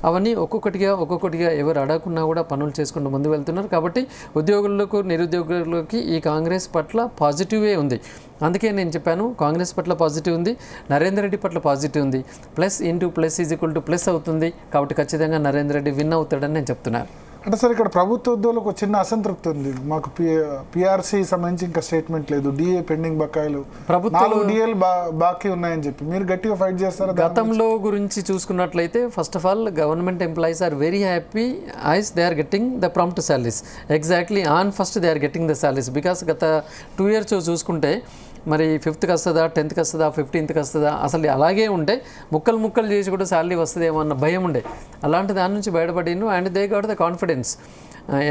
అవన్నీ ఒక్కొక్కటిగా ఎవరు అడగకున్నా కూడా పనులు చేసుకుంటూ ముందు వెళ్తున్నారు. కాబట్టి ఉద్యోగులకు, నిరుద్యోగులకి ఈ కాంగ్రెస్ పట్ల పాజిటివే ఉంది. అందుకే నేను చెప్పాను, కాంగ్రెస్ పట్ల పాజిటివ్ ఉంది, నరేందర్ రెడ్డి పట్ల పాజిటివ్ ఉంది. Plus into plus is equal to plus అవుతుంది. కాబట్టి ఖచ్చితంగా నరేందర్ రెడ్డి విన్ అవుతాడని నేను చెప్తున్నాను. అంటే సార్ ఇక్కడ ప్రభుత్వ ఉద్యోగులకు ఒక చిన్న అసంతృప్తి ఉంది. మాకు పిఆర్సీ సంబంధించి ఇంకా స్టేట్మెంట్ లేదు, డిఏ పెండింగ్ బకాయిలు, 4 డిఏలు బాకీ ఉన్నాయని చెప్పి మీరు గట్టిగా ఫైట్ చేస్తారా? గతంలో గురించి చూసుకున్నట్లయితే first of all government employees are very happy as they are getting the prompt salaries. Exactly on first they are getting the salaries. Because గత 2 years చూసుకుంటే మరి 5th వస్తుందా, 10th వస్తుందా, 15th వస్తుందా, అసలు అలాగే ఉంటే ముక్కలు చేసి కూడా శాలరీ వస్తుందేమో అన్న భయం ఉండే. అలాంటి దాని నుంచి బయటపడిను. And they got the confidence.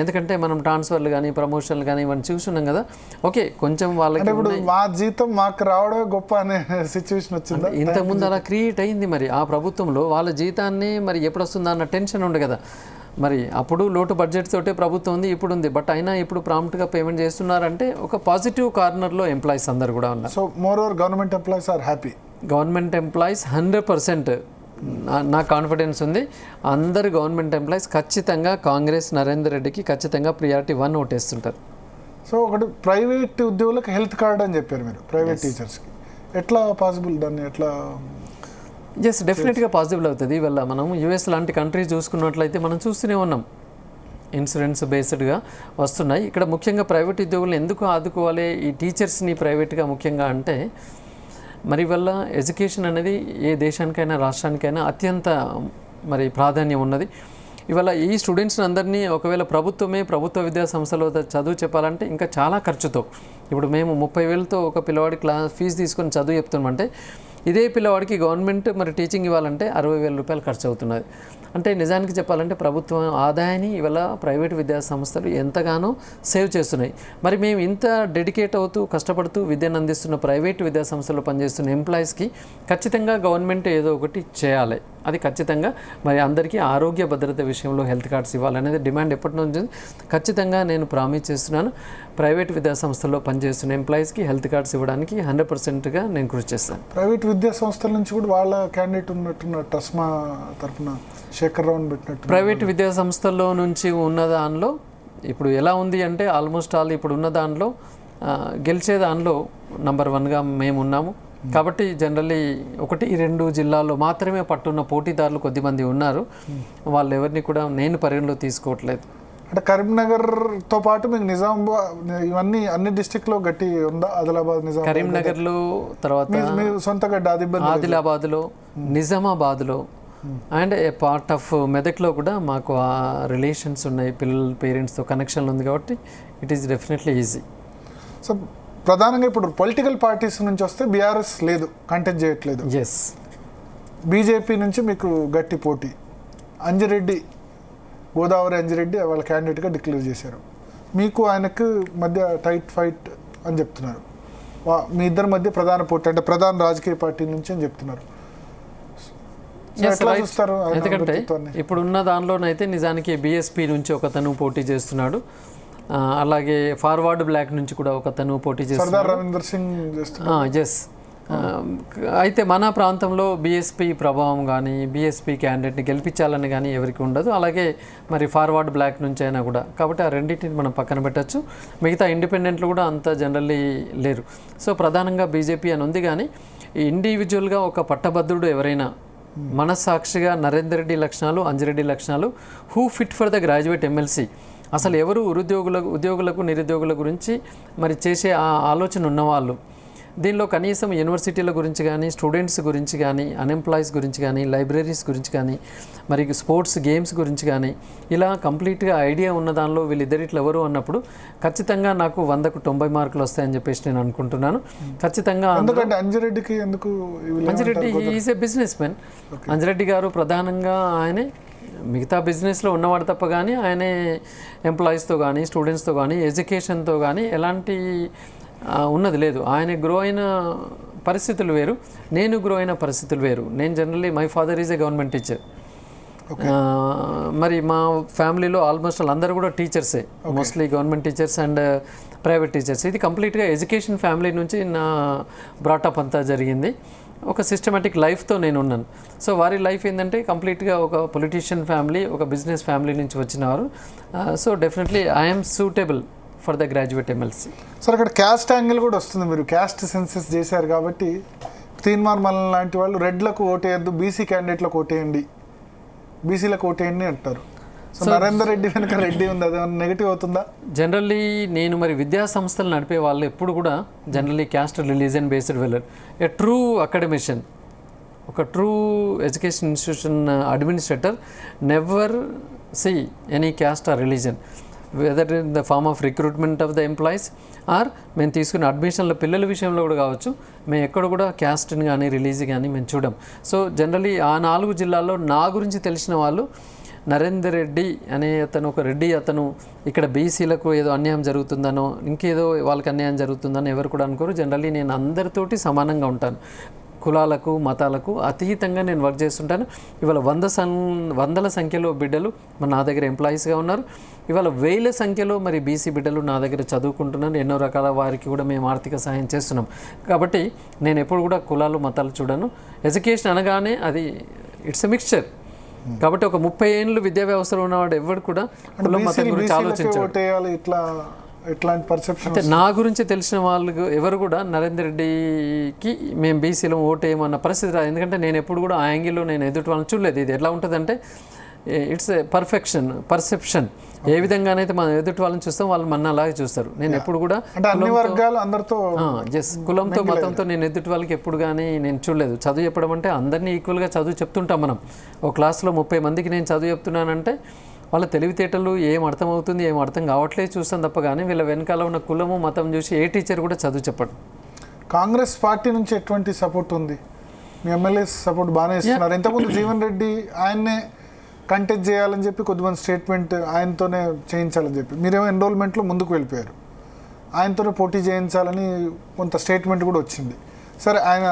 ఎందుకంటే మనం ట్రాన్స్ఫర్లు కానీ, ప్రమోషన్లు కానీ ఇవన్నీ చూస్తున్నాం కదా. ఓకే, కొంచెం వాళ్ళకి ఇప్పుడు మా జీతం మాకు రావడమే గొప్ప అనే సిచ్యువేషన్ వచ్చింది. ఇంతకుముందు అలా క్రియేట్ అయింది. మరి ఆ ప్రభుత్వంలో వాళ్ళ జీతాన్ని మరి ఎప్పుడు వస్తుందా అన్న టెన్షన్ ఉండే కదా. మరి అప్పుడు లోటు బడ్జెట్ తోటే ప్రభుత్వం ఉంది, ఇప్పుడు ఉంది. బట్ అయినా ఇప్పుడు ప్రాంప్ట్గా పేమెంట్ చేస్తున్నారంటే ఒక పాజిటివ్ కార్నర్లో ఎంప్లాయీస్ అందరు కూడా ఉన్నారు. So moreover government employees are happy. Government employees 100% నాకు కాన్ఫిడెన్స్ ఉంది. అందరు గవర్నమెంట్ ఎంప్లాయీస్ ఖచ్చితంగా కాంగ్రెస్, నరేందర్ రెడ్డికి ఖచ్చితంగా ప్రియారిటీ 1 ఓటేస్తుంటారు. సో ఒకటి ప్రైవేట్ ఉద్యోగులకు హెల్త్ కార్డ్ అని చెప్పారు మీరు, ప్రైవేట్ టీచర్స్కి ఎట్లా పాసిబుల్? దాన్ని ఎట్లా? ఎస్, డెఫినెట్గా పాసిబుల్ అవుతుంది. ఇవల్ల మనం యుఎస్ లాంటి కంట్రీ చూసుకున్నట్లయితే మనం చూస్తూనే ఉన్నాం, ఇన్సూరెన్స్ బేస్డ్గా వస్తున్నాయి. ఇక్కడ ముఖ్యంగా ప్రైవేట్ ఉద్యోగులను ఎందుకు ఆదుకోవాలి ఈ టీచర్స్ని ప్రైవేట్గా ముఖ్యంగా అంటే, మరి వల్ల ఎడ్యుకేషన్ అనేది ఏ దేశానికైనా రాష్ట్రానికైనా అత్యంత మరి ప్రాధాన్యం ఉన్నది. ఇవాళ ఈ స్టూడెంట్స్ని అందరినీ ఒకవేళ ప్రభుత్వ విద్యా సంస్థలో చదువు చెప్పాలంటే ఇంకా చాలా ఖర్చుతో, ఇప్పుడు మేము 30,000తో ఒక పిల్లవాడి ఫీజు తీసుకొని చదువు చెప్తున్నామంటే, ఇదే పిల్లవాడికి గవర్నమెంట్ మరి టీచింగ్ ఇవ్వాలంటే 60,000 రూపాయలు ఖర్చు అవుతున్నది. అంటే నిజానికి చెప్పాలంటే ప్రభుత్వం ఆదాయాన్ని ఇవాళ ప్రైవేట్ విద్యా సంస్థలు ఎంతగానో సేవ్ చేస్తున్నాయి. మరి మేము ఇంత డెడికేట్ అవుతూ కష్టపడుతూ విద్యను అందిస్తున్న ప్రైవేట్ విద్యా సంస్థలో పనిచేస్తున్న ఎంప్లాయీస్కి ఖచ్చితంగా గవర్నమెంట్ ఏదో ఒకటి చేయాలి. అది ఖచ్చితంగా మరి అందరికీ ఆరోగ్య భద్రత విషయంలో హెల్త్ కార్డ్స్ ఇవ్వాలనేది డిమాండ్ ఎప్పటి నుంచి ఉంది. ఖచ్చితంగా నేను ప్రామిస్ చేస్తున్నాను, ప్రైవేట్ విద్యా సంస్థల్లో పనిచేస్తున్న ఎంప్లాయీస్కి హెల్త్ కార్డ్స్ ఇవ్వడానికి 100%గా నేను కృషి చేస్తాను. ప్రైవేట్ విద్యా సంస్థల నుంచి కూడా వాళ్ళ క్యాండిడేట్ ఉన్నట్టున్న ట్రస్మా తరఫున శేఖర్ రావుని పెట్టినట్టు ప్రైవేట్ విద్యా సంస్థల్లో నుంచి ఉన్న దానిలో ఇప్పుడు ఎలా ఉంది అంటే ఆల్మోస్ట్ ఆల్ ఇప్పుడు ఉన్న దానిలో గెలిచే దానిలో నంబర్ 1గా మేము ఉన్నాము. కాబట్టి జనరల్లీ 1-2 జిల్లాల్లో మాత్రమే పట్టున్న పోటీదారులు కొద్దిమంది ఉన్నారు. వాళ్ళు ఎవరిని కూడా నేను పరిగణలో తీసుకోవట్లేదు. అంటే కరీంనగర్తో పాటు మీకు నిజామాబాద్ ఇవన్నీ అన్ని డిస్ట్రిక్ట్లో గట్టి ఉందా? ఆదిలాబాద్, నిజామాబాద్, కరీంనగర్లో, తర్వాత మీ సొంత గడ్డ ఆదిలాబాద్లో, నిజామాబాద్లో అండ్ ఏ పార్ట్ ఆఫ్ మెదక్లో కూడా మాకు ఆ రిలేషన్స్ ఉన్నాయి. పిల్లల పేరెంట్స్తో కనెక్షన్లు ఉంది కాబట్టి it is definitely easy. So ప్రధానంగా ఇప్పుడు పొలిటికల్ పార్టీస్ నుంచి వస్తే బీఆర్ఎస్ లేదు, కంటెస్ట్ చేయట్లేదు. ఎస్, బీజేపీ నుంచి మీకు గట్టి పోటీ. అంజిరెడ్డి, గోదావరి అంజిరెడ్డి వాళ్ళ క్యాండిడేట్గా డిక్లేర్ చేశారు. మీకు ఆయనకు మధ్య టైట్ ఫైట్ అని చెప్తున్నారు. మీ ఇద్దరి మధ్య ప్రధాన పోటీ, అంటే ప్రధాన రాజకీయ పార్టీ నుంచి అని చెప్తున్నారు. ఎందుకంటే ఇప్పుడున్న దానిలోనైతే నిజానికి బీఎస్పీ నుంచి ఒకతను పోటీ చేస్తున్నాడు, అలాగే ఫార్వర్డ్ బ్లాక్ నుంచి కూడా ఒకతను పోటీ చేస్తున్నాడు, రవీందర్ సింగ్. ఎస్. అయితే మన ప్రాంతంలో బీఎస్పీ ప్రభావం కానీ బీఎస్పీ క్యాండిడేట్ని గెలిపించాలని కానీ ఎవరికి ఉండదు. అలాగే మరి ఫార్వర్డ్ బ్లాక్ నుంచి అయినా కూడా, కాబట్టి ఆ రెండింటిని మనం పక్కన పెట్టచ్చు. మిగతా ఇండిపెండెంట్లు కూడా అంత జనరల్లీ లేరు. సో ప్రధానంగా బీజేపీ అని ఉంది. కానీ ఇండివిజువల్గా ఒక పట్టభద్రుడు ఎవరైనా మనస్సాక్షిగా నరేందర్ రెడ్డి లక్షణాలు, అంజిరెడ్డి లక్షణాలు, who fit for the graduate MLC, అసలు ఎవరు ఉద్యోగులకు నిరుద్యోగుల గురించి మరి చేసే ఆ ఆలోచన ఉన్నవాళ్ళు, దీనిలో కనీసం యూనివర్సిటీల గురించి కానీ, స్టూడెంట్స్ గురించి కానీ, అన్ఎంప్లాయీస్ గురించి కానీ, లైబ్రరీస్ గురించి కానీ, మరి స్పోర్ట్స్ గేమ్స్ గురించి కానీ ఇలా కంప్లీట్గా ఐడియా ఉన్న దానిలో వీళ్ళిద్దరిట్లో ఎవరు అన్నప్పుడు ఖచ్చితంగా నాకు 100కు 90 మార్కులు వస్తాయని చెప్పేసి నేను అనుకుంటున్నాను. ఖచ్చితంగా ఎందుకంటే అంజిరెడ్డికి ఎందుకు Anji Reddy is a business man. Anji Reddy గారు ప్రధానంగా ఆయనే మిగతా బిజినెస్లో ఉన్నవాడు తప్ప కానీ ఆయనే ఎంప్లాయీస్తో కానీ, స్టూడెంట్స్తో కానీ, ఎడ్యుకేషన్తో కానీ ఎలాంటి ఉన్నది లేదు. ఆయన గ్రో అయిన పరిస్థితులు వేరు, నేను గ్రో అయిన పరిస్థితులు వేరు. నేను generally my father is a government teacher. మరి మా ఫ్యామిలీలో ఆల్మోస్ట్ అందరూ కూడా టీచర్సే, mostly government teachers and private teachers. ఇది కంప్లీట్గా ఎడ్యుకేషన్ ఫ్యామిలీ నుంచి నా బ్రాటప్ అంతా జరిగింది. ఒక సిస్టమేటిక్ లైఫ్తో నేను ఉన్నాను. సో వారి లైఫ్ ఏంటంటే కంప్లీట్గా ఒక పొలిటీషియన్ ఫ్యామిలీ, ఒక బిజినెస్ ఫ్యామిలీ నుంచి వచ్చినవారు. So definitely I'm suitable for the graduate MLC. Sir ఇక్కడ క్యాస్ట్ యాంగిల్ కూడా వస్తుంది. మీరు క్యాస్ట్ సెన్సెస్ చేశారు కాబట్టి తీన్మార్ మల్లన్ లాంటి వాళ్ళు రెడ్లకు ఓటేయద్దు, బీసీ క్యాండిడేట్లకు ఓటేయండి, బీసీలకు ఓటేయండి అంటారు. సో నరేందర్ రెడ్డి వెనక రెడ్డి ఉంది, అదేమన్నా నెగిటివ్ అవుతుందా? జనరల్లీ నేను మరి విద్యా సంస్థలు నడిపే వాళ్ళు ఎప్పుడు కూడా జనరల్లీ క్యాస్ట్ రిలీజియన్ బేస్డ్ వెళ్ళరు. ఏ ట్రూ అకాడమిషియన్, ఒక true education institution administrator never see any caste or religion, whether in the form of recruitment of the employees or మేము తీసుకున్న అడ్మిషన్ల పిల్లల విషయంలో కూడా కావచ్చు, మేము ఎక్కడ కూడా క్యాస్ట్ని కానీ రిలీజ్ కానీ మేము చూడం. సో జనరల్లీ ఆ 4 జిల్లాల్లో నా గురించి తెలిసిన వాళ్ళు నరేందర్ రెడ్డి అనే అతను, ఒక రెడ్డి అతను ఇక్కడ బీసీలకు ఏదో అన్యాయం జరుగుతుందనో ఇంకేదో వాళ్ళకి అన్యాయం జరుగుతుందని ఎవరు కూడా అనుకోరు. జనరల్లీ నేను అందరితోటి సమానంగా ఉంటాను, కులాలకు మతాలకు అతీతంగా నేను వర్క్ చేస్తుంటాను. ఇవాళ వందల సంఖ్యలో బిడ్డలు నా దగ్గర ఎంప్లాయీస్గా ఉన్నారు. ఇవాళ వేల సంఖ్యలో మరి బీసీ బిడ్డలు నా దగ్గర చదువుకుంటున్నారు. ఎన్నో రకాల వారికి కూడా మేము ఆర్థిక సహాయం చేస్తున్నాం. కాబట్టి నేను ఎప్పుడు కూడా కులాలు మతాలు చూడను. ఎడ్యుకేషన్ అనగానే అది ఇట్స్ ఎ మిక్స్చర్. కాబట్టి ఒక 30 ఏళ్ళు విద్యా వ్యవస్థలో ఉన్నవాడు ఎవరు కూడా కులం మతం గురించి ఆలోచించాడు. ఎట్లాంటి పర్సెప్షన్ అంటే నా గురించి తెలిసిన వాళ్ళు ఎవరు కూడా నరేందర్ రెడ్డికి మేము బీసీలో ఓటేయమన్న పరిస్థితి రాదు. ఎందుకంటే నేను ఎప్పుడు కూడా ఆ యాంగిల్లో నేను ఎదుటి వాళ్ళని చూడలేదు. ఇది ఎట్లా ఉంటుందంటే ఇట్స్ ఏ పర్సెప్షన్. ఏ విధంగానైతే మనం ఎదుటి వాళ్ళని చూస్తాం వాళ్ళు మన అలాగే చూస్తారు. నేను ఎప్పుడు కూడా కులంతో మతంతో నేను ఎదుటి వాళ్ళకి ఎప్పుడు కానీ నేను చూడలేదు. చదువు చెప్పడం అంటే అందరినీ ఈక్వల్గా చదువు చెప్తుంటాం మనం. ఒక క్లాస్లో 30 మందికి నేను చదువు చెప్తున్నానంటే వాళ్ళ తెలివితేటలు ఏం అర్థమవుతుంది, ఏం అర్థం కావట్లేదు చూస్తాం తప్ప కానీ వీళ్ళ వెనకాల ఉన్న కులము మతం చూసి ఏ టీచర్ కూడా చదువు చెప్పడు. కాంగ్రెస్ పార్టీ నుంచి ఎటువంటి సపోర్ట్ ఉంది? మీ ఎమ్మెల్యే సపోర్ట్ బాగానే ఇస్తున్నారు. ఇంతకుముందు జీవన్ రెడ్డి ఆయన్నే కంటెస్ట్ చేయాలని చెప్పి కొద్దిమంది స్టేట్మెంట్ ఆయనతోనే చేయించాలని చెప్పి మీరేమో ఎన్రోల్మెంట్లో ముందుకు వెళ్ళిపోయారు. ఆయనతోనే పోటీ చేయించాలని కొంత స్టేట్మెంట్ కూడా వచ్చింది. సరే ఆయన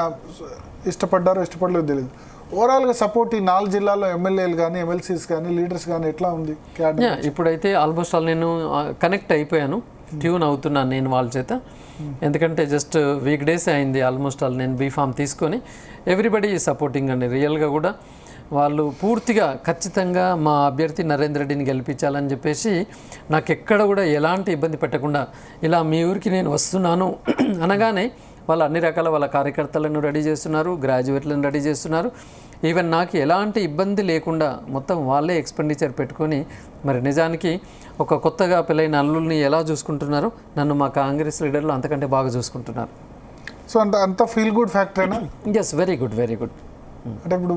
ఇష్టపడలేదు తెలియదు. ఓవరాల్గా సపోర్ట్ ఈ 4 జిల్లాల్లో ఎమ్మెల్యేలు కానీ ఎమ్మెల్సీస్ కానీ లీడర్స్ కానీ ఎట్లా ఉంది? ఇప్పుడైతే ఆల్మోస్ట్ ఆల్ నేను కనెక్ట్ అయిపోయాను, ట్యూన్ అవుతున్నాను నేను వాళ్ళ చేత. ఎందుకంటే జస్ట్ వీక్ డేస్ అయింది ఆల్మోస్ట్ ఆల్ నేను బీఫామ్ తీసుకొని. ఎవ్రీబడి సపోర్టింగ్ అండి. రియల్గా కూడా వాళ్ళు పూర్తిగా ఖచ్చితంగా మా అభ్యర్థి నరేందర్ రెడ్డిని గెలిపించాలని చెప్పేసి నాకు ఎక్కడ కూడా ఎలాంటి ఇబ్బంది పెట్టకుండా ఇలా మీ ఊరికి నేను వస్తున్నాను అనగానే వాళ్ళు అన్ని రకాల వాళ్ళ కార్యకర్తలను రెడీ చేస్తున్నారు, గ్రాడ్యుయేట్లను రెడీ చేస్తున్నారు. ఈవెన్ నాకు ఎలాంటి ఇబ్బంది లేకుండా మొత్తం వాళ్ళే ఎక్స్పెండిచర్ పెట్టుకొని మరి నిజానికి ఒక కొత్తగా పెళ్ళైన అల్లుల్ని ఎలా చూసుకుంటున్నారో నన్ను మా కాంగ్రెస్ లీడర్లు అంతకంటే బాగా చూసుకుంటున్నారు. సో అంత ఫీల్ గుడ్ ఫ్యాక్టరేనా? Yes, very good. అంటే ఇప్పుడు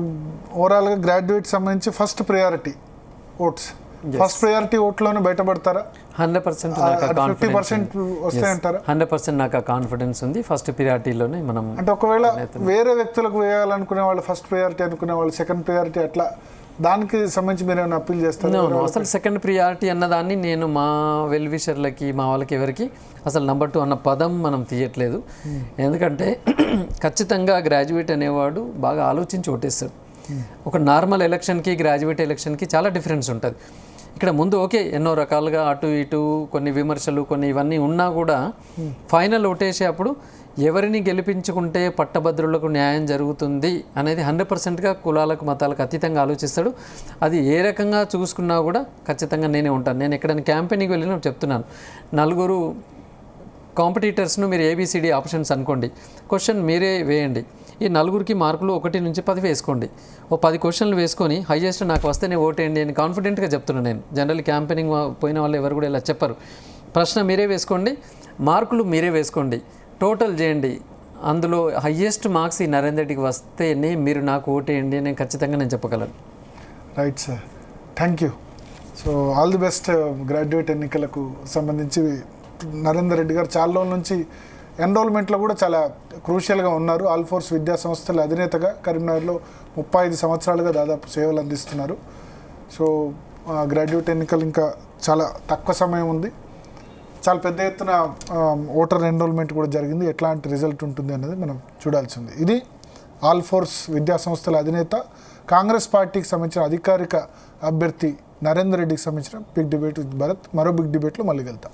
ఓవరాల్గా గ్రాడ్యుయేట్ సంబంధించి first priority votes, first priority ఓట్లోనే బయటపడతారా? 100% 50% వస్తాయంటారా? 100% నాకు ఆ కాన్ఫిడెన్స్ ఉంది. ఫస్ట్ ప్రియారిటీలోనే మనం అంటే ఒకవేళ వేరే వ్యక్తులకు వేయాలనుకునే వాళ్ళు ఫస్ట్ ప్రయారిటీ అనుకునే వాళ్ళు సెకండ్ ప్రయారిటీ అట్లా దానికి సంబంధించి మీరు ఏమైనా అప్పీల్ చేస్తారు? అసలు సెకండ్ ప్రియారిటీ అన్నదాన్ని నేను మా వెల్ విషర్లకి మా వాళ్ళకి ఎవరికి అసలు నెంబర్ 2 అన్న పదం మనం తీయట్లేదు. ఎందుకంటే ఖచ్చితంగా గ్రాడ్యుయేట్ అనేవాడు బాగా ఆలోచించి ఓటేస్తాడు. ఒక నార్మల్ ఎలక్షన్కి గ్రాడ్యుయేట్ ఎలక్షన్కి చాలా డిఫరెన్స్ ఉంటుంది. ఇక్కడ ముందు ఓకే ఎన్నో రకాలుగా అటు ఇటు కొన్ని విమర్శలు కొన్ని ఇవన్నీ ఉన్నా కూడా ఫైనల్ ఓటేసేటప్పుడు ఎవరిని గెలిపించుకుంటే పట్టభద్రులకు న్యాయం జరుగుతుంది అనేది 100%గా కులాలకు మతాలకు అతీతంగా ఆలోచిస్తాడు. అది ఏ రకంగా చూసుకున్నా కూడా ఖచ్చితంగా నేనే ఉంటాను. నేను ఎక్కడైనా క్యాంపెయినింగ్కి వెళ్ళినా చెప్తున్నాను, 4 కాంపిటీటర్స్ను మీరు ABCD ఆప్షన్స్ అనుకోండి, క్వశ్చన్ మీరే వేయండి. ఈ 4కి మార్కులు 1 నుంచి 10 వేసుకోండి. ఓ 10 క్వశ్చన్లు వేసుకొని హైయెస్ట్ నాకు వస్తేనే ఓటేయండి అని కాన్ఫిడెంట్గా చెప్తున్నాను నేను. జనరల్లీ క్యాంపెయినింగ్ పోయిన వాళ్ళు ఎవరు కూడా ఇలా చెప్పరు. ప్రశ్న మీరే వేసుకోండి, మార్కులు మీరే వేసుకోండి, టోటల్ చేయండి, అందులో హయ్యెస్ట్ మార్క్స్ ఈ నరేందర్ రెడ్డికి వస్తేనే మీరు నాకు ఓటేయండి నేను ఖచ్చితంగా నేను చెప్పగలను. Right sir, thank you. So all the best. Graduate ఎన్నికలకు సంబంధించి నరేందర్ రెడ్డి గారు చాలా రోజుల నుంచి ఎన్రోల్మెంట్లో కూడా చాలా క్రూషియల్గా ఉన్నారు. ఆల్ ఫోర్స్ విద్యా సంస్థల అధినేతగా కరీంనగర్లో 35 సంవత్సరాలుగా దాదాపు సేవలు అందిస్తున్నారు. సో గ్రాడ్యుయేట్ ఎన్నికలు ఇంకా చాలా తక్కువ సమయం ఉంది. చాలా పెద్ద ఎత్తున ఓటర్ ఎన్రోల్మెంట్ కూడా జరిగింది. ఎట్లాంటి రిజల్ట్ ఉంటుంది అనేది మనం చూడాల్సింది. ఇది ఆల్ ఫోర్స్ విద్యా సంస్థల అధినేత, కాంగ్రెస్ పార్టీకి సంబంధించిన అధికారిక అభ్యర్థి నరేందర్ రెడ్డికి సంబంధించిన బిగ్ డిబేట్ విత్ భరత్. మరో బిగ్ డిబేట్లో మళ్ళీ వెళ్తాం.